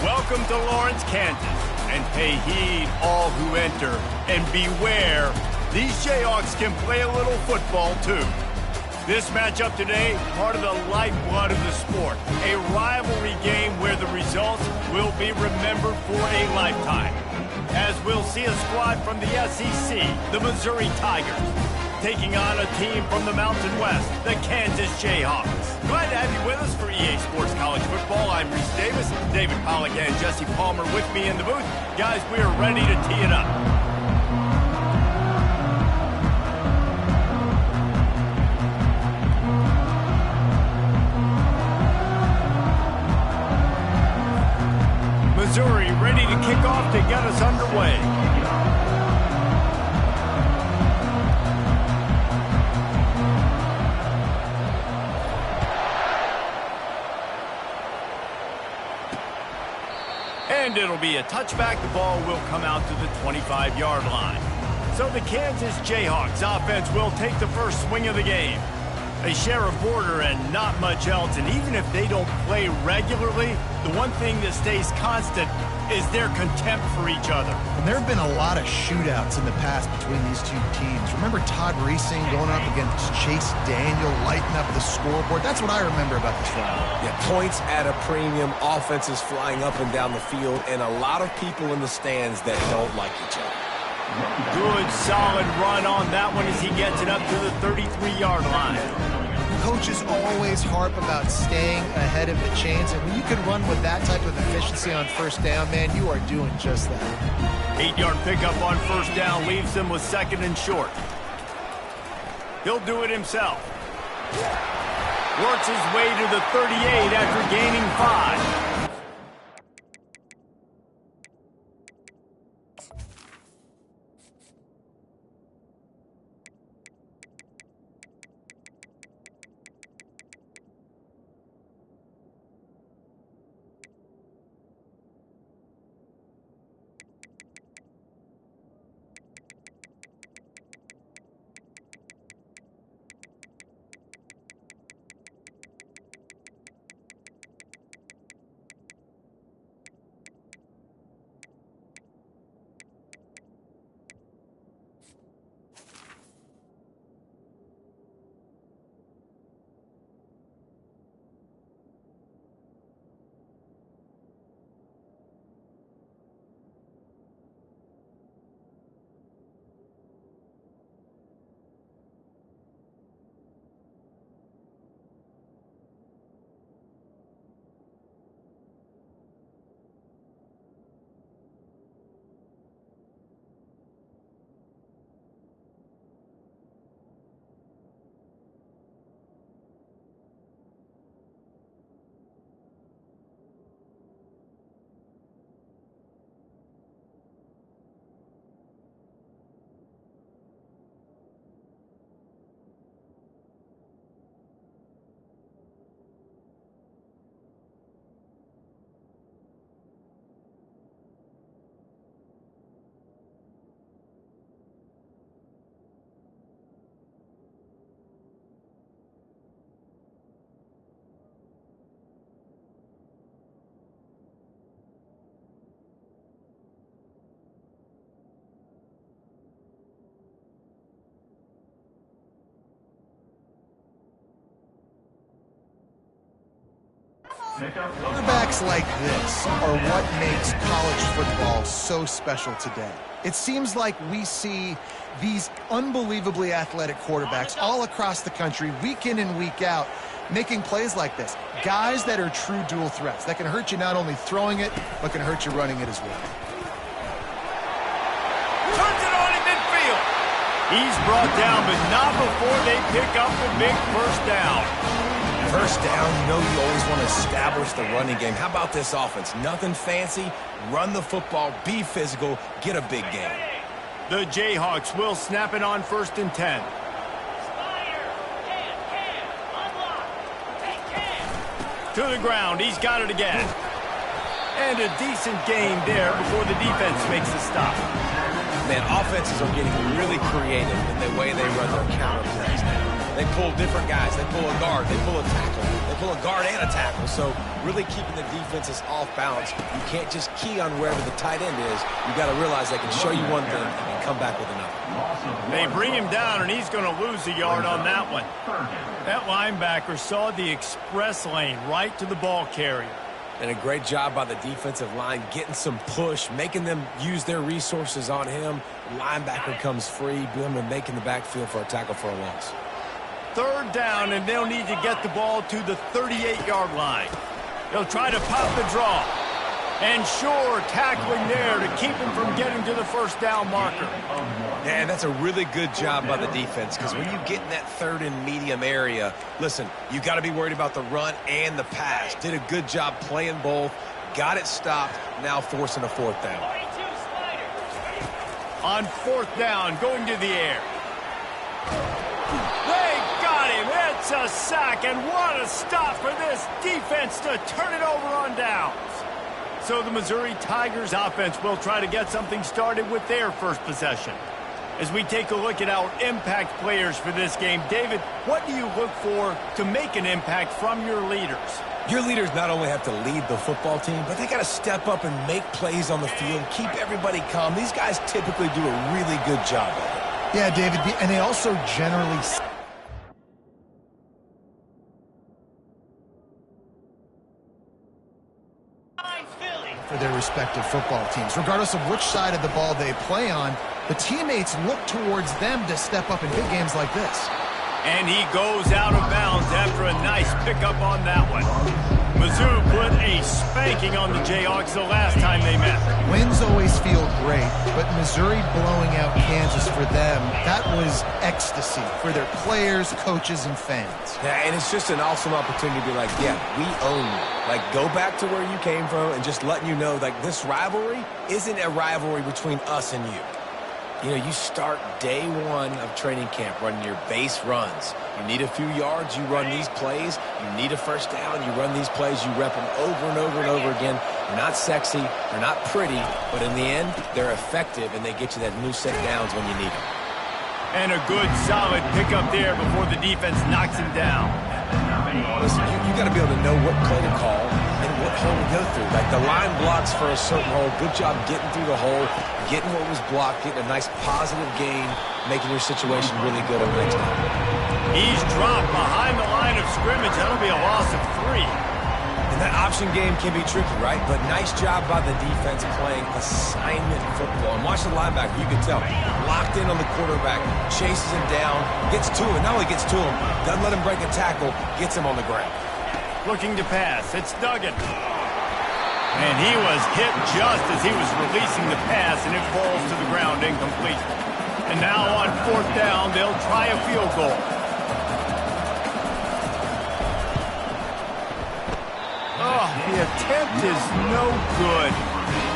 Welcome to Lawrence, Kansas, and pay heed all who enter, and beware, these Jayhawks can play a little football too. This matchup today, part of the lifeblood of the sport, a rivalry game where the results will be remembered for a lifetime. As we'll see a squad from the SEC, the Missouri Tigers, taking on a team from the Mountain West, the Kansas Jayhawks. Glad to have you with us for EA Sports College Football. I'm Reese Davis, David Pollack and Jesse Palmer with me in the booth. Guys, we are ready to tee it up. Missouri ready to kick off to get us underway. And it'll be a touchback. The ball will come out to the 25-yard line. So the Kansas Jayhawks offense will take the first swing of the game. They share a border and not much else, and even if they don't play regularly, the one thing that stays constant is their contempt for each other. And there have been a lot of shootouts in the past between these two teams. Remember Todd Reesing going up against Chase Daniel, lighting up the scoreboard? That's what I remember about this rivalry. Yeah, points at a premium, offenses flying up and down the field, and a lot of people in the stands that don't like each other. Good, solid run on that one as he gets it up to the 33-yard line. Coaches always harp about staying ahead of the chains, and when you can run with that type of efficiency on first down, man, you are doing just that. 8-yard pickup on first down leaves them with second and short. He'll do it himself. Works his way to the 38 after gaining 5. Quarterbacks like this are what makes college football so special today. It seems like we see these unbelievably athletic quarterbacks all across the country, week in and week out, making plays like this. Guys that are true dual threats, that can hurt you not only throwing it, but can hurt you running it as well. Turns it on in midfield. He's brought down, but not before they pick up the big first down. First down, you know you always want to establish the running game. How about this offense? Nothing fancy. Run the football, be physical, get a big gain. The Jayhawks will snap it on first and 10. To the ground, he's got it again. And a decent gain there before the defense makes the stop. Man, offenses are getting really creative in the way they run their counter plays now. They pull different guys. They pull a guard. They pull a tackle. They pull a guard and a tackle. So really keeping the defenses off balance. You can't just key on wherever the tight end is. You got to realize they can show you one thing and come back with another. They bring him down, and he's going to lose a yard on that one. That linebacker saw the express lane right to the ball carrier. And a great job by the defensive line getting some push, making them use their resources on him. Linebacker comes free, boom, and making the backfield for a tackle for a loss. Third down, and they'll need to get the ball to the 38-yard line. They'll try to pop the draw. And sure, tackling there to keep him from getting to the first down marker. Yeah, and that's a really good job by the defense, because when you get in that third and medium area, listen, you got to be worried about the run and the pass. Did a good job playing both, got it stopped, now forcing a fourth down. On fourth down, going to the air. They got him. It's a sack, and what a stop for this defense to turn it over on downs. So the Missouri Tigers offense will try to get something started with their first possession. As we take a look at our impact players for this game, David, what do you look for to make an impact from your leaders? Your leaders not only have to lead the football team, but they got to step up and make plays on the field, keep everybody calm. These guys typically do a really good job of it. Yeah, David, and they also generally for their respective football teams. Regardless of which side of the ball they play on, the teammates look towards them to step up in big games like this. And he goes out of bounds after a nice pickup on that one. Mizzou put a spanking on the Jayhawks the last time they met. Wins always feel great, but Missouri blowing out Kansas for them, that was ecstasy for their players, coaches, and fans. Yeah, and it's just an awesome opportunity to be like, yeah, we own you. Like, go back to where you came from and just letting you know, like, this rivalry isn't a rivalry between us and you. You know, you start day one of training camp running your base runs. You need a few yards, you run these plays. You need a first down, you run these plays. You rep them over and over and over again. They're not sexy, they're not pretty, but in the end, they're effective, and they get you that new set of downs when you need them. And a good, solid pickup there before the defense knocks him down. Listen, you got to be able to know what play to call and what hole to go through. Like, the line blocks for a certain hole. Good job getting through the hole, getting what was blocked, getting a nice positive gain, making your situation really good on the next time. He's dropped behind the line of scrimmage. That'll be a loss of 3. And that option game can be tricky, right? But nice job by the defense playing assignment football. And watch the linebacker, you can tell. Locked in on the quarterback, chases him down, gets to him. Not only gets to him, doesn't let him break a tackle, gets him on the ground. Looking to pass. It's Duggan. And he was hit just as he was releasing the pass, and it falls to the ground incomplete. And now on fourth down, they'll try a field goal. Oh, the attempt is no good.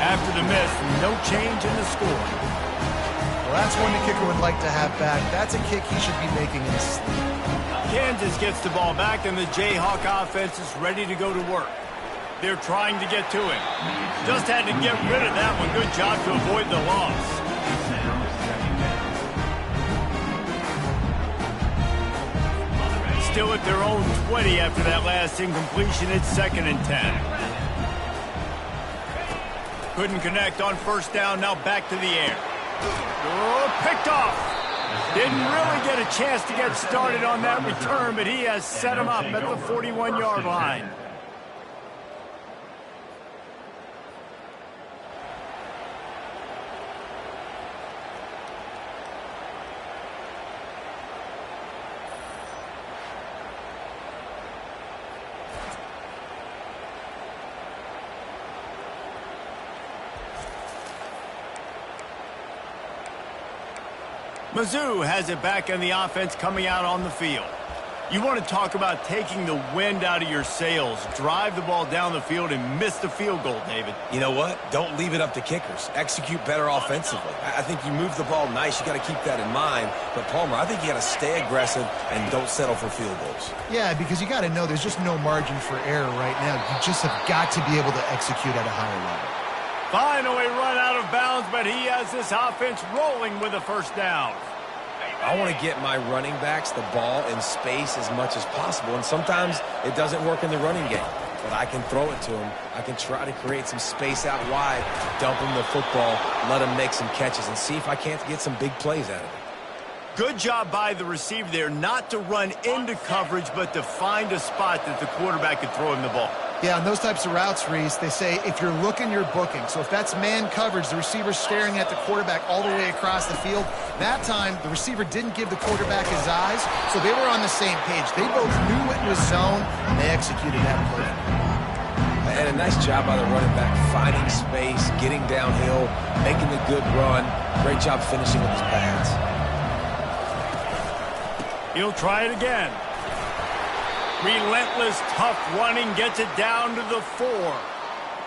After the miss, no change in the score. Well, that's one the kicker would like to have back. That's a kick he should be making in his sleep. Kansas gets the ball back, and the Jayhawk offense is ready to go to work. They're trying to get to him. Just had to get rid of that one. Good job to avoid the loss. Still at their own 20 after that last incompletion. It's 2nd and 10. Couldn't connect on first down. Now back to the air. Oh, picked off. Didn't really get a chance to get started on that return, but he has set him up at the 41-yard line. Mizzou has it back in the offense coming out on the field. You want to talk about taking the wind out of your sails. Drive the ball down the field and miss the field goal, David. You know what? Don't leave it up to kickers. Execute better offensively. I think you move the ball nice. You got to keep that in mind. But, Palmer, I think you got to stay aggressive and don't settle for field goals. Yeah, because you got to know there's just no margin for error right now. You just have got to be able to execute at a higher level. Finally run out of bounds, but he has this offense rolling with a first down. I want to get my running backs the ball in space as much as possible, and sometimes it doesn't work in the running game. But I can throw it to him. I can try to create some space out wide, dump him the football, let him make some catches, and see if I can't get some big plays out of it. Good job by the receiver there not to run into coverage, but to find a spot that the quarterback could throw him the ball. Yeah, on those types of routes, Reese, they say if you're looking, you're booking. So if that's man coverage, the receiver's staring at the quarterback all the way across the field. That time, the receiver didn't give the quarterback his eyes, so they were on the same page. They both knew it was zone, and they executed that play. And a nice job by the running back, finding space, getting downhill, making the good run. Great job finishing with his pads. He'll try it again. Relentless, tough running gets it down to the 4.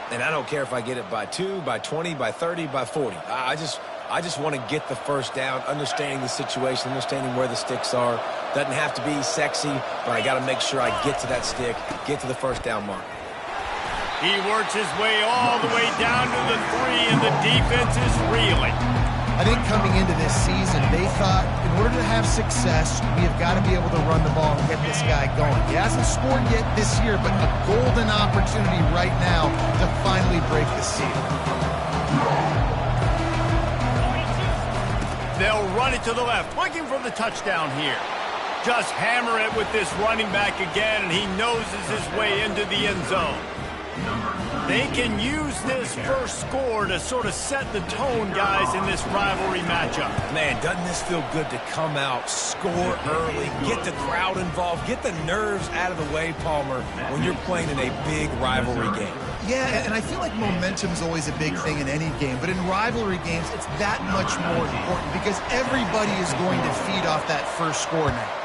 And I don't care if I get it by 2, by 20, by 30, by 40. I just want to get the first down, understanding the situation, understanding where the sticks are. Doesn't have to be sexy, but I got to make sure I get to that stick, get to the first down mark. He works his way all the way down to the 3, and the defense is reeling. I think coming into this season, they thought in order to have success, we have got to be able to run the ball and get this guy going. He hasn't scored yet this year, but a golden opportunity right now to finally break the seal. They'll run it to the left, looking for the touchdown here. Just hammer it with this running back again, and he noses his way into the end zone. They can use this first score to sort of set the tone, guys, in this rivalry matchup. Man, doesn't this feel good to come out, score early, get the crowd involved, get the nerves out of the way, Palmer, when you're playing in a big rivalry game. Yeah, and I feel like momentum's always a big thing in any game, but in rivalry games, it's that much more important because everybody is going to feed off that first score now.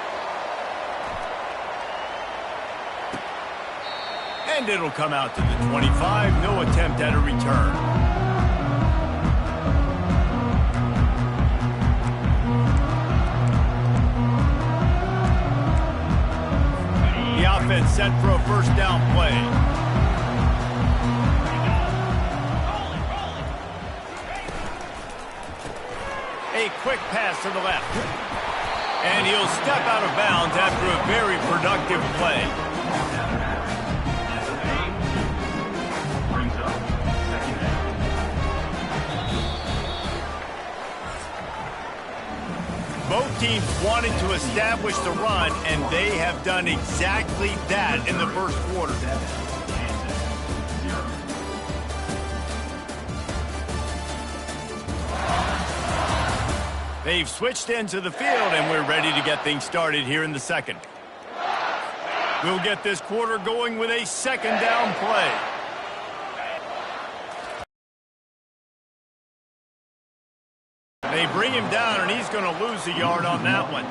And it'll come out to the 25. No attempt at a return. The offense set for a first down play. A quick pass to the left. And he'll step out of bounds after a very productive play. Both teams wanted to establish the run, and they have done exactly that in the first quarter. They've switched into the field, and we're ready to get things started here in the second. We'll get this quarter going with a second down play. They bring him down, and he's going to lose a yard on that one.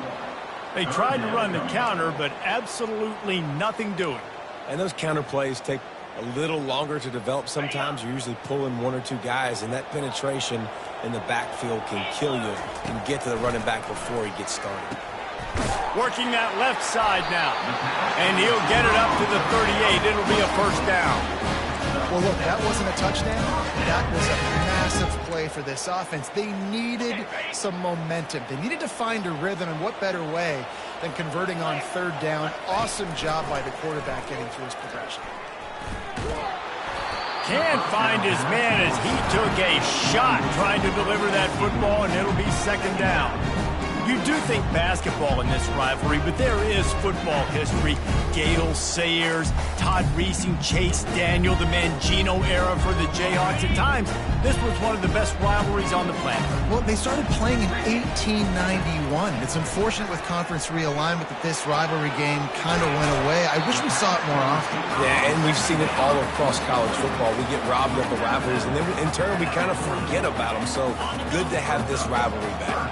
They tried to run the counter, but absolutely nothing doing. And those counter plays take a little longer to develop sometimes. You're usually pulling 1 or 2 guys, and that penetration in the backfield can kill you, can get to the running back before he gets started. Working that left side now. And he'll get it up to the 38. It'll be a first down. Well, look, that wasn't a touchdown. That was a massive play for this offense. They needed some momentum. They needed to find a rhythm, and what better way than converting on third down. Awesome job by the quarterback getting through his progression. Can't find his man as he took a shot trying to deliver that football, and it'll be second down. You do think basketball in this rivalry, but there is football history. Gale Sayers, Todd Reesing, Chase Daniel, the Mangino era for the Jayhawks. At times, this was one of the best rivalries on the planet. Well, they started playing in 1891. It's unfortunate with conference realignment that this rivalry game kind of went away. I wish we saw it more often. Yeah, and we've seen it all across college football. We get robbed of the rivalries, and then in turn, we kind of forget about them. So good to have this rivalry back.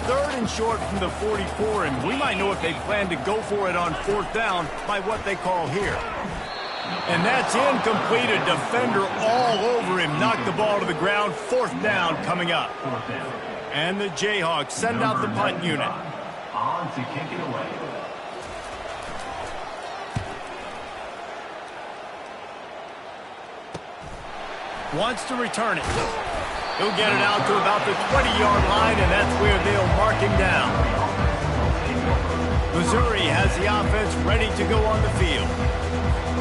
Third and short from the 44, and we might know if they plan to go for it on fourth down by what they call here. And that's incomplete. A defender all over him. Knocked the ball to the ground. Fourth down coming up. And the Jayhawks send out the punt unit. On to kick it away. Wants to return it. He'll get it out to about the 20-yard line, and that's where they'll mark him down. Missouri has the offense ready to go on the field.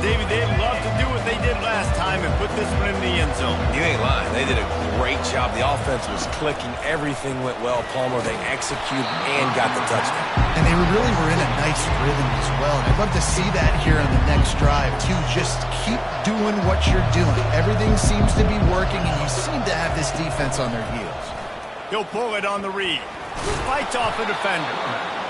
David, they'd love to do what they did last time and put this one in the end zone. You ain't lying. They did a great job. The offense was clicking. Everything went well. Palmer, they executed and got the touchdown. And they really were in a nice rhythm as well. And I'd love to see that here on the next drive, too. Just keep doing what you're doing. Everything seems to be working, and you seem to have this defense on their heels. He'll pull it on the read. Fights off a defender.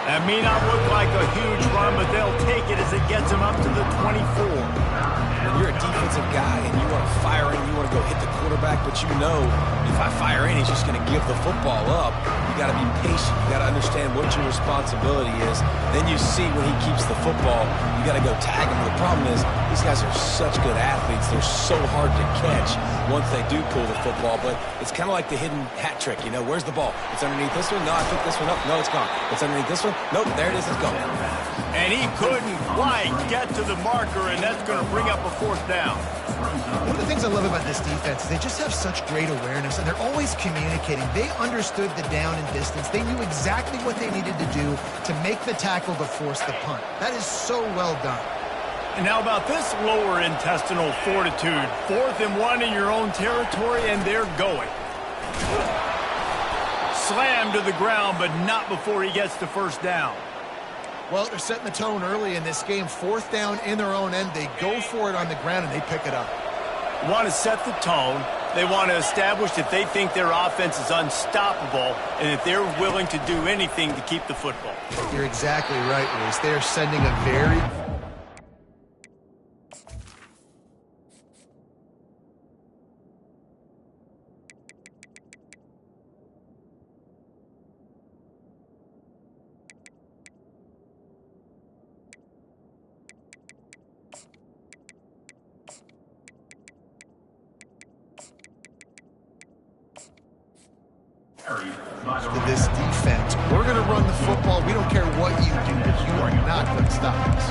That may not look like a huge run, but they'll take it as it gets him up to the 24. When you're a defensive guy and you want to fire in, you want to go hit the quarterback, but you know if I fire in, he's just going to give the football up. You got to be patient. You got to understand what your responsibility is. Then you see when he keeps the football, you got to go tag him. The problem is these guys are such good athletes. They're so hard to catch once they do pull the football, but it's kind of like the hidden hat trick. You know, where's the ball? It's underneath this one. No, I picked this one up. No, it's gone. It's underneath this one. Nope, there it is. It's gone. And he couldn't quite get to the marker, and that's going to bring up a fourth down. One of the things I love about this defense is they just have such great awareness, and they're always communicating. They understood the down and distance. They knew exactly what they needed to do to make the tackle to force the punt. That is so well done. And now about this lower intestinal fortitude. 4th and 1 in your own territory, and they're going. Slammed to the ground, but not before he gets the first down. Well, they're setting the tone early in this game. 4th down in their own end. They go for it on the ground, and they pick it up. Want to set the tone. They want to establish that they think their offense is unstoppable and that they're willing to do anything to keep the football. You're exactly right, Reese. They are sending a very... to this defense. We're going to run the football. We don't care what you do, but you are not going to stop us.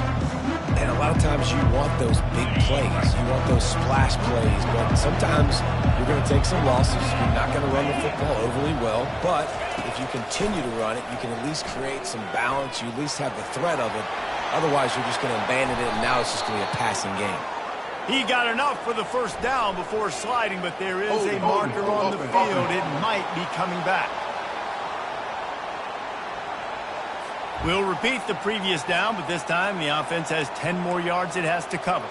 And a lot of times you want those big plays. You want those splash plays, but sometimes you're going to take some losses. You're not going to run the football overly well, but if you continue to run it, you can at least create some balance. You at least have the threat of it. Otherwise, you're just going to abandon it, and now it's just going to be a passing game. He got enough for the first down before sliding, but there is a marker on the field. It might be coming back. We'll repeat the previous down, but this time the offense has 10 more yards it has to cover.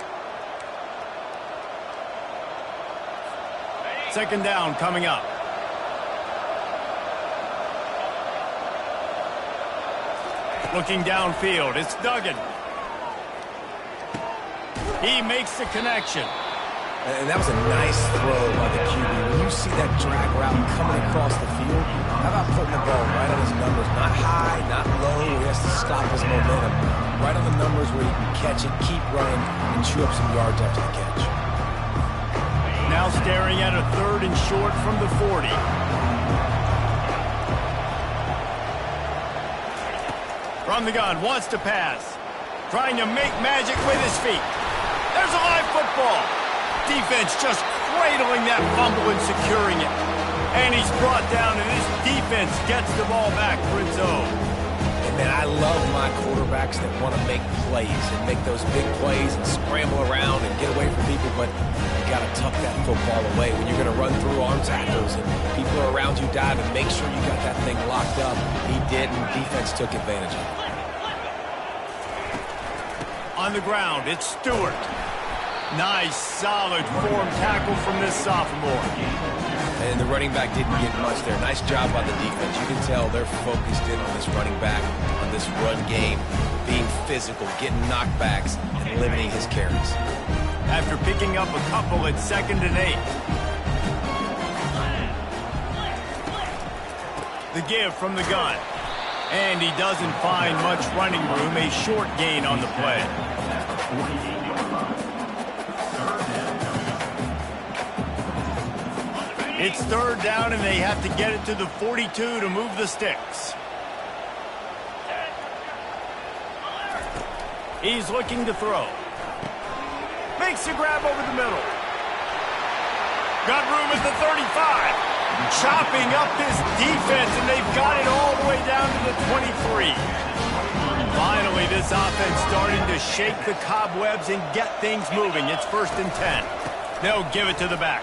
2nd down coming up. Looking downfield, it's Duggan. He makes the connection. And that was a nice throw by the QB. When you see that drag route coming across the field, how about putting the ball right on his numbers? Not high, not low, where he has to stop his momentum. Right on the numbers where he can catch it, keep running, and chew up some yards after the catch. Now staring at a 3rd and short from the 40. From the gun, wants to pass. Trying to make magic with his feet. There's a live football. Defense just cradling that fumble and securing it. And he's brought down, and his defense gets the ball back for its own. And man, I love my quarterbacks that want to make plays and make those big plays and scramble around and get away from people, but you got to tuck that football away when you're going to run through arm tackles and people are around you diving. Make sure you got that thing locked up. He did, and defense took advantage of it. On the ground, it's Stewart. Nice, solid form tackle from this sophomore. And the running back didn't get much there. Nice job by the defense. You can tell they're focused in on this running back, on this run game, being physical, getting knockbacks, and limiting his carries. After picking up a couple at 2nd and 8. The give from the gun. And he doesn't find much running room. A short gain on the play. It's 3rd down, and they have to get it to the 42 to move the sticks. He's looking to throw. Makes a grab over the middle. Got room at the 35. Chopping up his defense, and they've got it all the way down to the 23. Finally, this offense starting to shake the cobwebs and get things moving. It's 1st and 10. They'll give it to the back.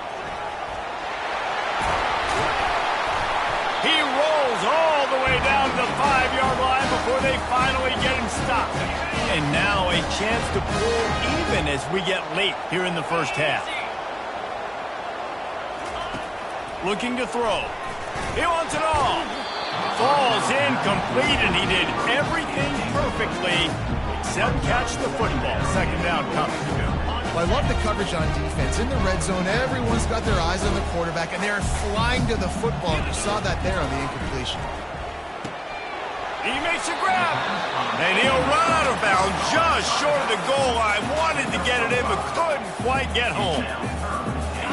He rolls all the way down to the 5-yard line before they finally get him stopped. And now a chance to pull even as we get late here in the first half. Looking to throw. He wants it all. Falls incomplete, and he did everything perfectly except catch the football. 2nd down coming. Well, I love the coverage on defense. In the red zone, everyone's got their eyes on the quarterback, and they're flying to the football. You saw that there on the incompletion. He makes a grab, and he'll run out of bounds just short of the goal line. Wanted to get it in, but couldn't quite get home.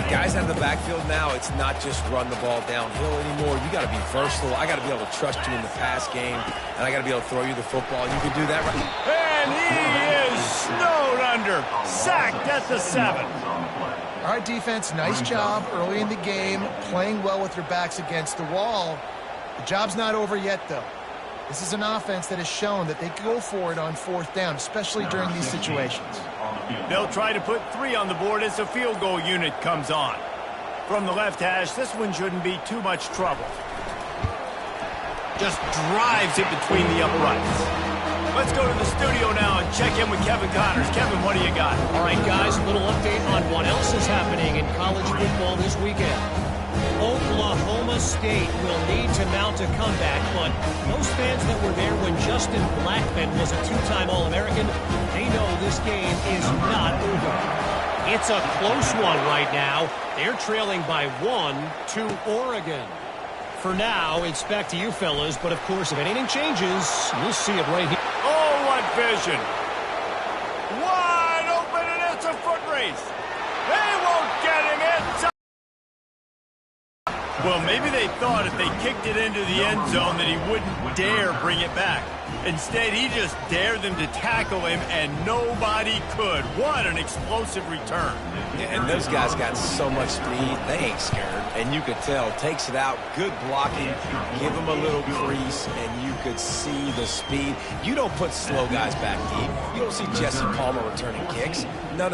Guys out of the backfield now, it's not just run the ball downhill anymore. You got to be versatile. I got to be able to trust you in the pass game, and I got to be able to throw you the football. You can do that right. And he is snowed under, sacked at the 7. All right, defense, nice job early in the game, playing well with your backs against the wall. The job's not over yet, though. This is an offense that has shown that they go for it on 4th down, especially during these situations. They'll try to put 3 on the board as the field goal unit comes on. From the left hash, this one shouldn't be too much trouble. Just drives it between the uprights. Let's go to the studio now and check in with Kevin Connors. Kevin, what do you got? All right, guys, a little update on what else is happening in college football this weekend. Oklahoma State will need to mount a comeback, but those fans that were there when Justin Blackmon was a 2-time All-American, they know this game is not over. It's a close one right now. They're trailing by 1 to Oregon. For now, it's back to you fellas, but of course, if anything changes, you'll see it right here. Oh, what vision. Wide open, and it's a foot race. They won't get him. It's Well, maybe they thought if they kicked it into the end zone that he wouldn't dare bring it back. Instead, he just dared them to tackle him, and nobody could. What an explosive return. Yeah, and those guys got so much speed, they ain't scared. And you could tell, takes it out, good blocking, give them a little crease, and you could see the speed. You don't put slow guys back deep. You don't see Jesse Palmer returning kicks. No.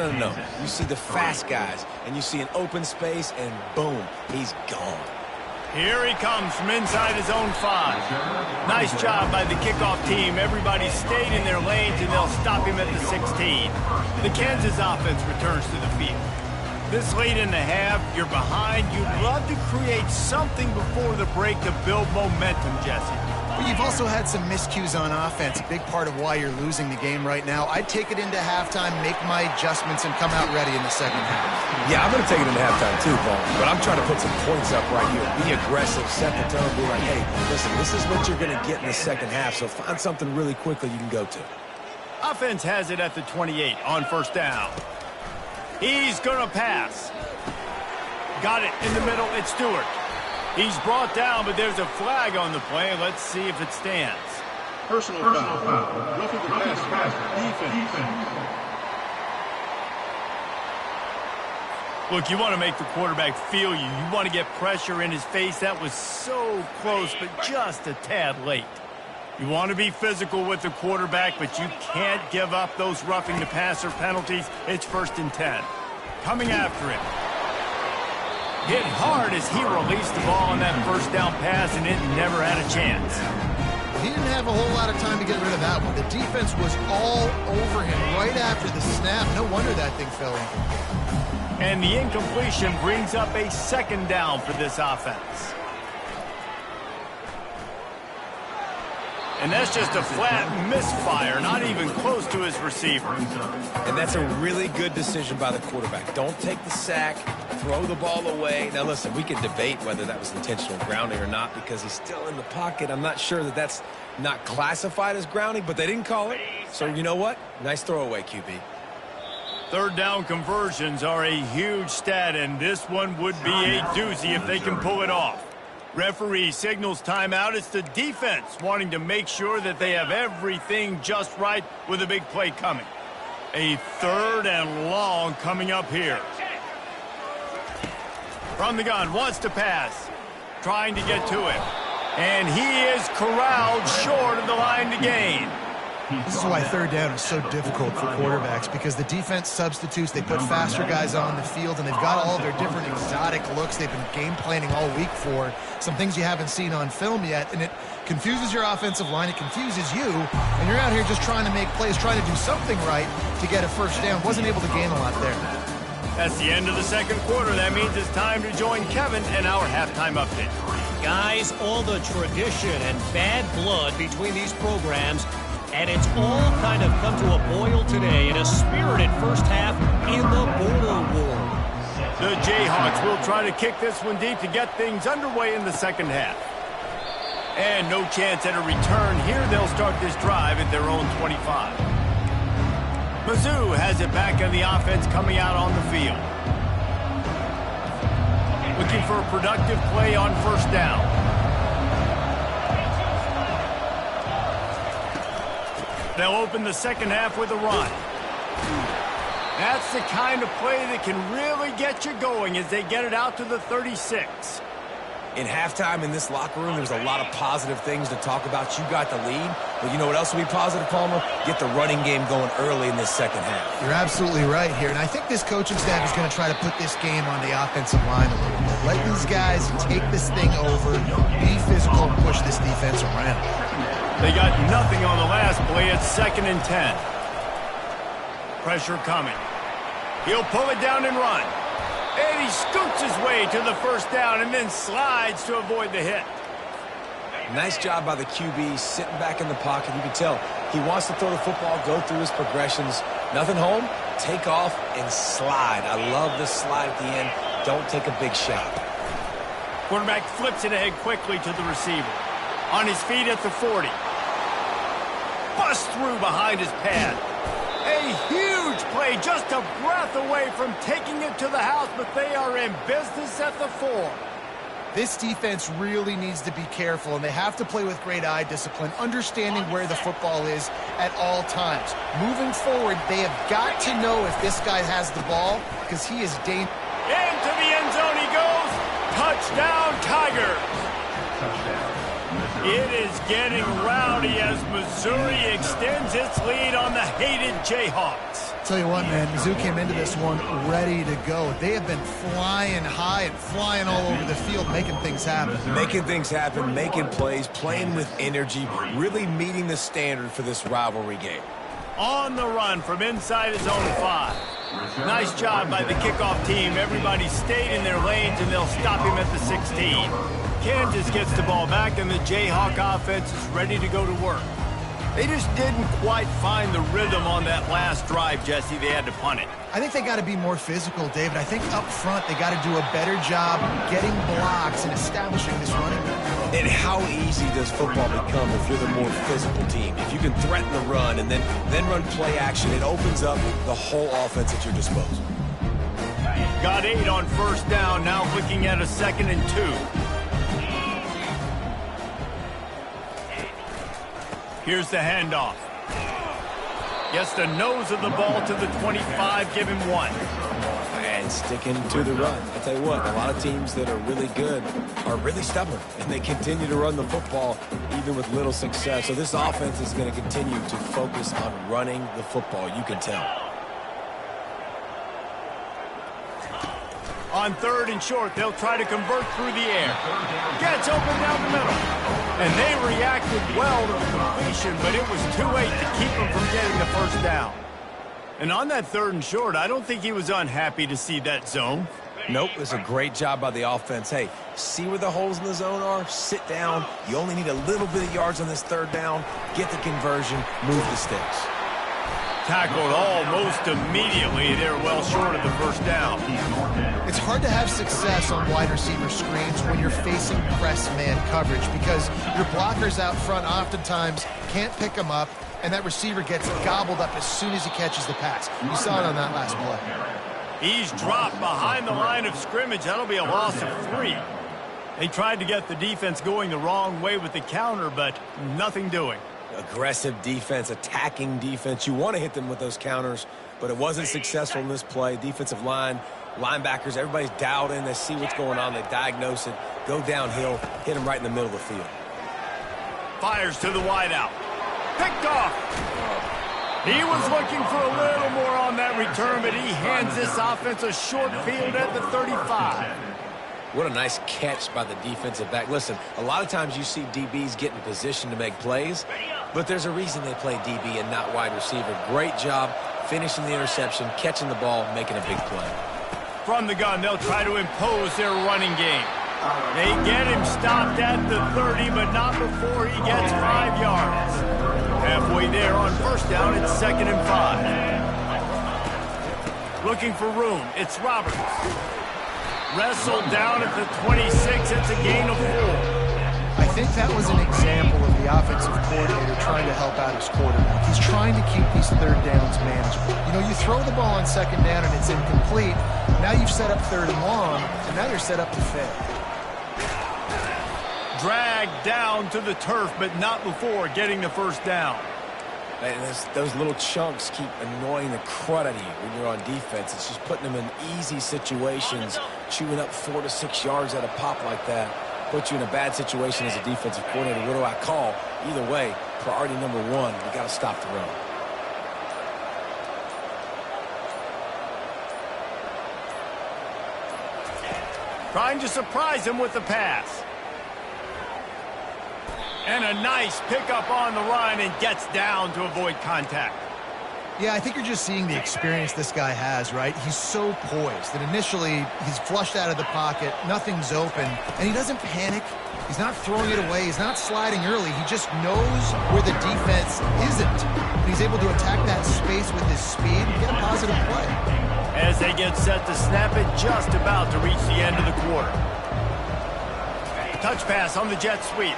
You see the fast guys, and you see an open space, and boom, he's gone. Here he comes from inside his own 5. Nice job by the kickoff team. Everybody stayed in their lanes, and they'll stop him at the 16. The Kansas offense returns to the field. This late in the half, you're behind. You'd love to create something before the break to build momentum, Jesse. But you've also had some miscues on offense, a big part of why you're losing the game right now. I'd take it into halftime, make my adjustments, and come out ready in the 2nd half. Yeah, I'm going to take it into halftime too, Paul. But I'm trying to put some points up right here. Be aggressive, set the tone, be like, hey, listen, this is what you're going to get in the 2nd half, so find something really quickly you can go to. Offense has it at the 28 on 1st down. He's going to pass. Got it in the middle. It's Stewart. He's brought down, but there's a flag on the play. Let's see if it stands. Personal foul. Roughing the passer. Defense. Look, you want to make the quarterback feel you. You want to get pressure in his face. That was so close, but just a tad late. You want to be physical with the quarterback, but you can't give up those roughing the passer penalties. It's 1st and 10. Coming after him. Hit hard as he released the ball on that 1st down pass, and it never had a chance. He didn't have a whole lot of time to get rid of that one. The defense was all over him right after the snap. No wonder that thing fell incomplete. And the incompletion brings up a 2nd down for this offense. And that's just a flat misfire, not even close to his receiver. And that's a really good decision by the quarterback. Don't take the sack, throw the ball away. Now, listen, we can debate whether that was intentional grounding or not because he's still in the pocket. I'm not sure that that's not classified as grounding, but they didn't call it. So, you know what? Nice throwaway, QB. 3rd down conversions are a huge stat, and this one would be a doozy if they can pull it off. Referee signals timeout. It's the defense wanting to make sure that they have everything just right with a big play coming. A 3rd and long coming up here. From the gun, wants to pass. Trying to get to it. And he is corralled short of the line to gain. This is why third down is so difficult for quarterbacks, because the defense substitutes, they put faster guys on the field, and they've got all their different exotic looks they've been game planning all week for, some things you haven't seen on film yet, and it confuses your offensive line, it confuses you, and you're out here just trying to make plays, trying to do something right to get a first down. Wasn't able to gain a lot there. That's the end of the second quarter. That means it's time to join Kevin in our halftime update. Guys, all the tradition and bad blood between these programs, and it's all kind of come to a boil today in a spirited first half in the border war. The Jayhawks will try to kick this one deep to get things underway in the second half. And no chance at a return here. They'll start this drive at their own 25. Mizzou has it back on the offense coming out on the field. Looking for a productive play on first down. They'll open the second half with a run. That's the kind of play that can really get you going as they get it out to the 36. In halftime in this locker room, there's a lot of positive things to talk about. You got the lead, but you know what else will be positive, Palmer? Get the running game going early in this second half. You're absolutely right here, and I think this coaching staff is going to try to put this game on the offensive line a little bit. Let these guys take this thing over, be physical, and push this defense around. They got nothing on the last play. It's 2nd and 10. Pressure coming. He'll pull it down and run. And he scoots his way to the first down and then slides to avoid the hit. Nice job by the QB, sitting back in the pocket. You can tell he wants to throw the football, go through his progressions. Nothing home, take off, and slide. I love the slide at the end. Don't take a big shot. Quarterback flips it ahead quickly to the receiver. On his feet at the 40. Busts through behind his pad. A huge play, just a breath away from taking it to the house, but they are in business at the 4. This defense really needs to be careful, and they have to play with great eye discipline, understanding where the football is at all times. Moving forward, they have got to know if this guy has the ball, because he is dangerous. Into the end zone he goes. Touchdown, Tigers. It is getting rowdy as Missouri extends its lead on the hated Jayhawks. Tell you what, man, Mizzou came into this one ready to go. They have been flying high and flying all over the field, making things happen. Making things happen, making plays, playing with energy, really meeting the standard for this rivalry game. On the run from inside his own 5. Nice job by the kickoff team. Everybody stayed in their lanes, and they'll stop him at the 16. Kansas gets the ball back, and the Jayhawk offense is ready to go to work. They just didn't quite find the rhythm on that last drive, Jesse. They had to punt it. I think they got to be more physical, David. I think up front they got to do a better job getting blocks and establishing this running game. And how easy does football become if you're the more physical team? If you can threaten the run and then run play action, it opens up the whole offense at your disposal. Got 8 on first down, now looking at a 2nd and 2. Here's the handoff. Gets the nose of the ball to the 25, give him 1. And sticking to the run. I tell you what, a lot of teams that are really good are really stubborn, and they continue to run the football even with little success. So this offense is going to continue to focus on running the football, you can tell. On 3rd and short, they'll try to convert through the air. Gets open down the middle. And they reacted well to the completion, but it was too late to keep them from getting the first down. And on that 3rd and short, I don't think he was unhappy to see that zone. Nope, it's a great job by the offense. Hey, see where the holes in the zone are? Sit down. You only need a little bit of yards on this 3rd down. Get the conversion. Move the sticks. Tackled almost immediately. They're well short of the first down. It's hard to have success on wide receiver screens when you're facing press man coverage, because your blockers out front oftentimes can't pick them up, and that receiver gets gobbled up as soon as he catches the pass. You saw it on that last play. He's dropped behind the line of scrimmage. That'll be a loss of 3. They tried to get the defense going the wrong way with the counter, but nothing doing. Aggressive defense, attacking defense. You want to hit them with those counters, but it wasn't successful in this play. Defensive line, linebackers, everybody's dialed in. They see what's going on. They diagnose it, go downhill, hit them right in the middle of the field. Fires to the wideout. Picked off. He was looking for a little more on that return, but he hands this offense a short field at the 35. What a nice catch by the defensive back. Listen, a lot of times you see DBs get in position to make plays, but there's a reason they play DB and not wide receiver. Great job finishing the interception, catching the ball, making a big play. From the gun, they'll try to impose their running game. They get him stopped at the 30, but not before he gets 5 yards. Halfway there on first down, it's 2nd and 5. Looking for room, it's Roberts. Wrestled down at the 26, it's a gain of 4. I think that was an example of the offensive coordinator trying to help out his quarterback. He's trying to keep these third downs manageable. You know, you throw the ball on 2nd down and it's incomplete. Now you've set up 3rd and long, and now you're set up to fail. Dragged down to the turf, but not before getting the first down. And those little chunks keep annoying the crud out of you when you're on defense. It's just putting them in easy situations, chewing up 4 to 6 yards at a pop like that. Puts you in a bad situation as a defensive coordinator. What do I call? Either way, priority number 1, you got to stop the run. Trying to surprise him with the pass. And a nice pickup on the run and gets down to avoid contact. Yeah, I think you're just seeing the experience this guy has, right? He's so poised that initially he's flushed out of the pocket, nothing's open, and he doesn't panic. He's not throwing it away. He's not sliding early. He just knows where the defense isn't. And he's able to attack that space with his speed and get a positive play. As they get set to snap it, just about to reach the end of the quarter. Touch pass on the jet sweep.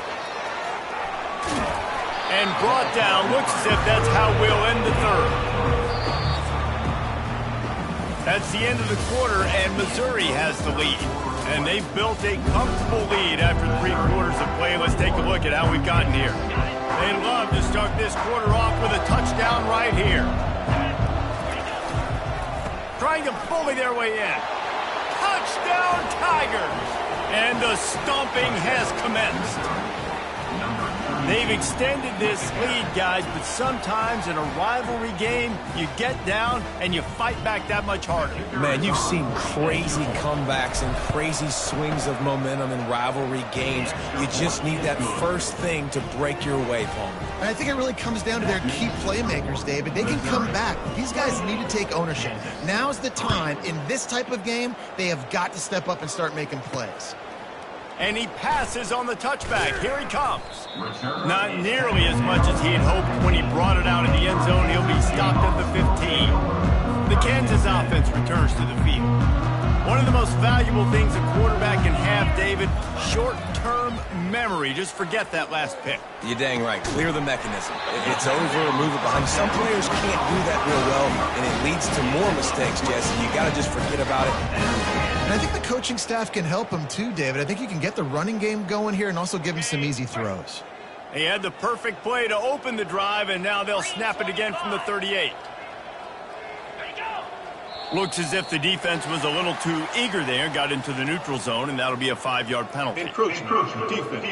And brought down. Looks as if that's how we'll end the 3rd. That's the end of the quarter, and Missouri has the lead. And they've built a comfortable lead after 3 quarters of play. Let's take a look at how we've gotten here. They'd love to start this quarter off with a touchdown right here. Trying to bully their way in. Touchdown, Tigers! And the stomping has commenced. They've extended this lead, guys, but sometimes in a rivalry game, you get down and you fight back that much harder. Man, you've seen crazy comebacks and crazy swings of momentum in rivalry games. You just need that first thing to break your way, Palmer. And I think it really comes down to their key playmakers, David. They can come back. These guys need to take ownership. Now's the time. In this type of game, they have got to step up and start making plays. And he passes on the touchback. Here he comes. Not nearly as much as he had hoped when he brought it out of the end zone. He'll be stopped at the 15. The Kansas offense returns to the field. One of the most valuable things a quarterback can have, David, short-term memory. Just forget that last pick. You're dang right. Clear the mechanism. It's over, move it behind. Some players can't do that real well, and it leads to more mistakes, Jesse. You got to just forget about it. And I think the coaching staff can help him too, David. I think you can get the running game going here and also give him some easy throws. He had the perfect play to open the drive, and now they'll snap it again from the 38. Looks as if the defense was a little too eager there, got into the neutral zone, and that'll be a 5-yard penalty. Encroachment, defense.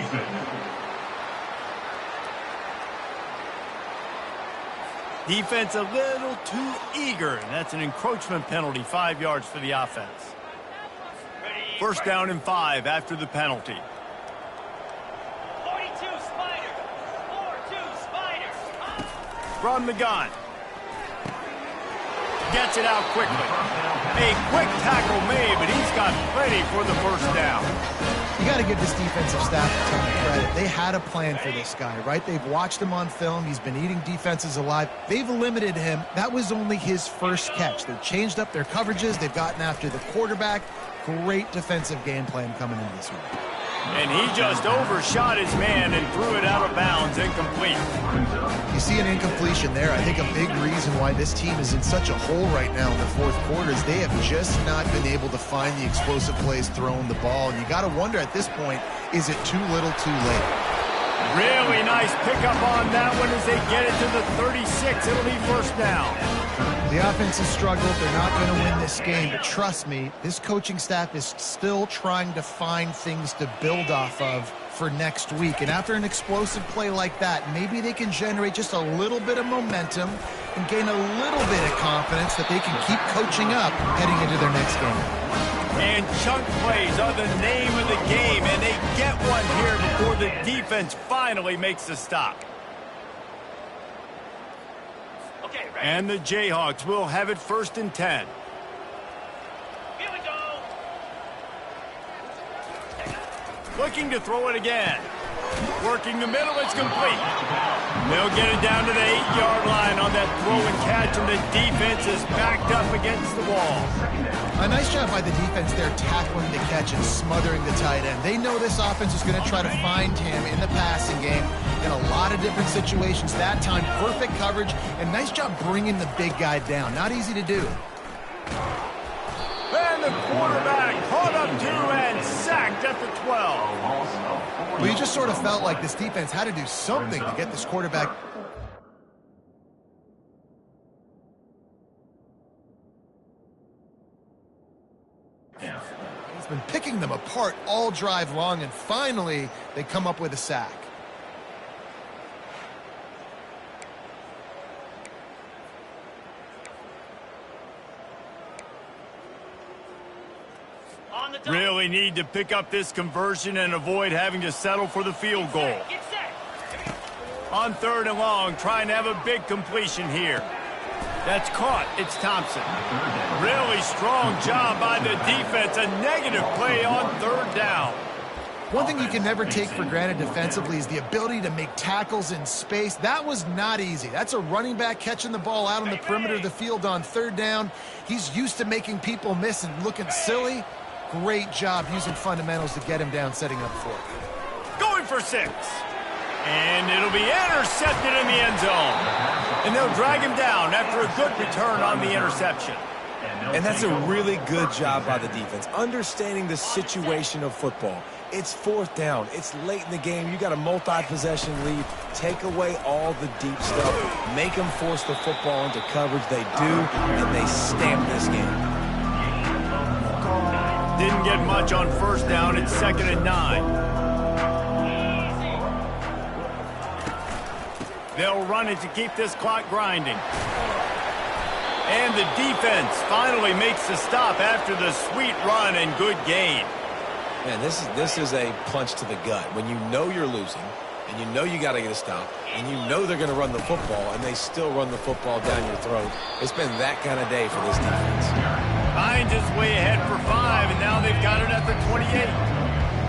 Defense a little too eager, and that's an encroachment penalty, 5 yards for the offense. First down and 5 after the penalty. 42 Spider. 4-2 Spider. From the gun. Gets it out quickly. A quick tackle made, but he's got plenty for the first down. You got to give this defensive staff a ton of credit. They had a plan for this guy, right? They've watched him on film. He's been eating defenses alive. They've limited him. That was only his first catch. They've changed up their coverages. They've gotten after the quarterback. Great defensive game plan coming into this one. And he just overshot his man and threw it out of bounds, incomplete. You see an incompletion there. I think a big reason why this team is in such a hole right now in the fourth quarter is they have just not been able to find the explosive plays throwing the ball. And you got to wonder at this point, is it too little too late? Really nice pickup on that one as they get it to the 36. It'll be first down. The offense has struggled. They're not going to win this game, but trust me, this coaching staff is still trying to find things to build off of for next week. And after an explosive play like that, maybe they can generate just a little bit of momentum and gain a little bit of confidence that they can keep coaching up heading into their next game. And chunk plays are the name of the game, and they get one here before the defense finally makes the stop. Okay, ready? And the Jayhawks will have it 1st and 10. Here we go. Looking to throw it again. Working the middle, it's complete. They'll get it down to the 8-yard line on that throw and catch, and the defense is backed up against the wall. A nice job by the defense there tackling the catch and smothering the tight end. They know this offense is going to try to find him in the passing game in a lot of different situations. That time, perfect coverage, and nice job bringing the big guy down. Not easy to do. And the quarterback caught up to and sacked at the 12. Well, you just sort of felt like this defense had to do something to get this quarterback. He's been picking them apart all drive long, and finally they come up with a sack. On the double. Really need to pick up this conversion and avoid having to settle for the field goal. Get set. On 3rd and long, trying to have a big completion here. That's caught. It's Thompson. Really strong job by the defense. A negative play on 3rd down. One thing you can never take for granted defensively is the ability to make tackles in space. That was not easy. That's a running back catching the ball out on the perimeter of the field on 3rd down. He's used to making people miss and looking silly. Great job using fundamentals to get him down, setting up 4th. Going for 6. And it'll be intercepted in the end zone. And they'll drag him down after a good return on the interception. And that's a really good job by the defense, understanding the situation of football. It's 4th down. It's late in the game. You got a multi-possession lead. Take away all the deep stuff. Make them force the football into coverage. They do, and they stamp this game. Didn't get much on 1st down. It's 2nd and 9. They'll run it to keep this clock grinding. And the defense finally makes the stop after the sweet run and good gain. Man, this is a punch to the gut. When you know you're losing, and you know you got to get a stop, and you know they're going to run the football, and they still run the football down your throat. It's been that kind of day for this defense. Hines is way ahead for 5, and now they've got it at the 28.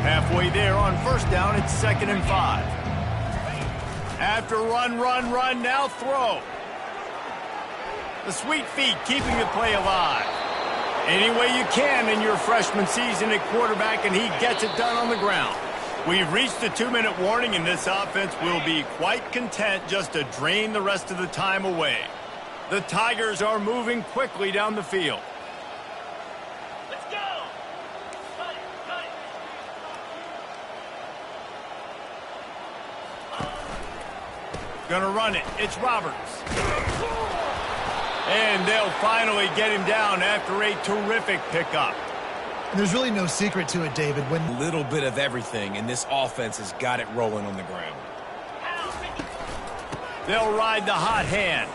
Halfway there on 1st down, it's 2nd and 5. After run, now throw. The sweet feet keeping the play alive. Any way you can in your freshman season at quarterback, and he gets it done on the ground. We've reached the 2-minute warning, and this offense will be quite content just to drain the rest of the time away. The Tigers are moving quickly down the field. Let's go. Cut it. Gonna run it. It's Roberts. And they'll finally get him down after a terrific pickup. There's really no secret to it, David. When A little bit of everything, and this offense has got it rolling on the ground. They'll ride the hot hand.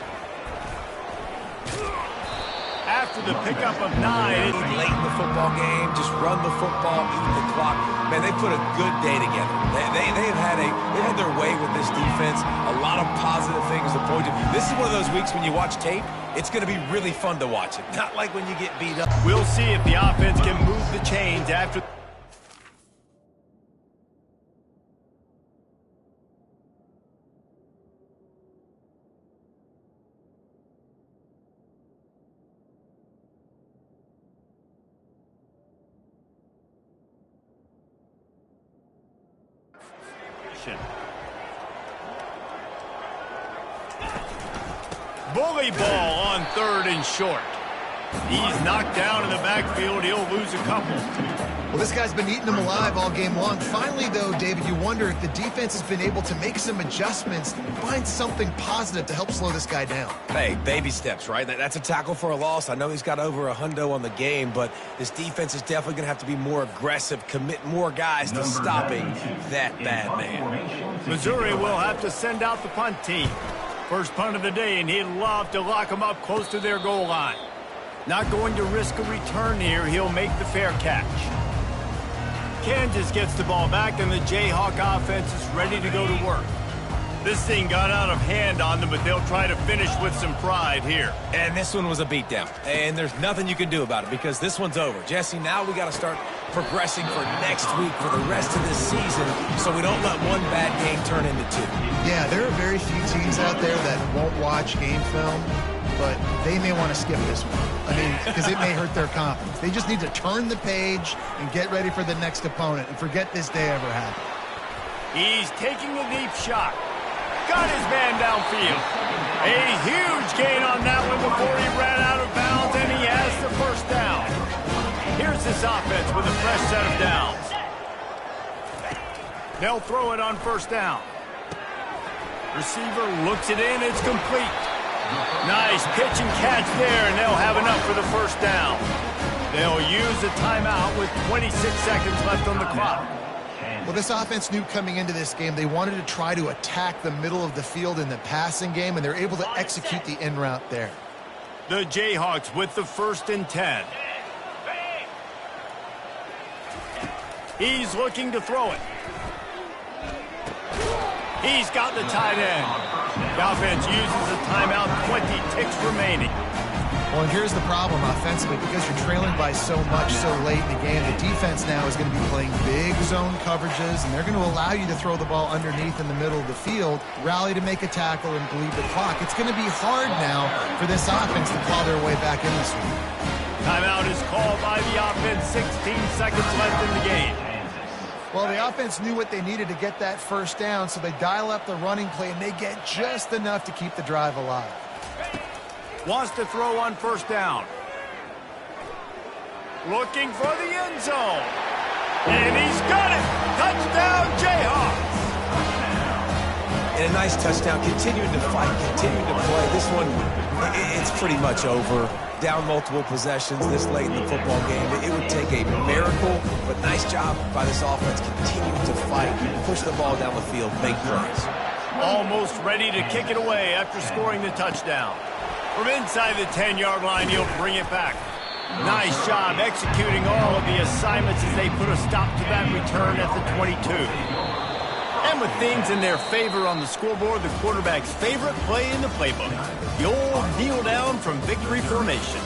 After the pickup of 9, Late in the football game, just run the football, eat the clock. Man, they put a good day together. They've had their way with this defense. A lot of positive things to point to. This is one of those weeks when you watch tape, it's going to be really fun to watch it. Not like when you get beat up. we'll see if the offense can move the chains after. Bully ball on 3rd and short. He's knocked down in the backfield. He'll lose a couple. Well, this guy's been eating them alive all game long. Finally, though, David, you wonder if the defense has been able to make some adjustments, find something positive to help slow this guy down. Hey, baby steps, right? That's a tackle for a loss. I know he's got over $100 on the game, but this defense is definitely going to have to be more aggressive, commit more guys to stopping that bad man. Missouri will have to send out the punt team. First punt of the day, and he'd love to lock them up close to their goal line. Not going to risk a return here. He'll make the fair catch. Kansas gets the ball back, and the Jayhawk offense is ready to go to work. This thing got out of hand on them, but they'll try to finish with some pride here. And this one was a beatdown, and there's nothing you can do about it because this one's over. Jesse, now we got to start progressing for next week for the rest of this season so we don't let one bad game turn into two. Yeah, there are very few teams out there that won't watch game film, but they may want to skip this one. I mean, because it may hurt their confidence. They just need to turn the page and get ready for the next opponent and forget this day ever happened. He's taking a deep shot. Got his man downfield. A huge gain on that one before he ran out of bounds, and he has the first down. Here's this offense with a fresh set of downs. They'll throw it on first down. Receiver looks it in. It's complete. Nice pitch and catch there, and they'll have enough for the first down. They'll use a timeout with 26 seconds left on the clock. Well, this offense knew coming into this game they wanted to try to attack the middle of the field in the passing game, and they're able to execute the in route there. The Jayhawks with the 1st and 10. He's looking to throw it. He's got the tight end. The offense uses a timeout, 20 ticks remaining. Well, and here's the problem offensively. Because you're trailing by so much so late in the game, the defense now is going to be playing big zone coverages, and they're going to allow you to throw the ball underneath in the middle of the field, rally to make a tackle, and bleed the clock. It's going to be hard now for this offense to claw their way back in this one. Timeout is called by the offense. 16 seconds left in the game. Well, the offense knew what they needed to get that first down, so they dial up the running play, and they get just enough to keep the drive alive. Wants to throw on first down. Looking for the end zone. And he's got it. Touchdown, Jayhawks. And a nice touchdown. Continuing to fight, continuing to play. This one, it's pretty much over. Down multiple possessions this late in the football game. It would take a miracle, but nice job by this offense continuing to fight, push the ball down the field, make plays. Almost ready to kick it away after scoring the touchdown. From inside the 10-yard line, he'll bring it back. Nice job executing all of the assignments as they put a stop to that return at the 22. And with things in their favor on the scoreboard, the quarterback's favorite play in the playbook, the old kneel down from victory formation.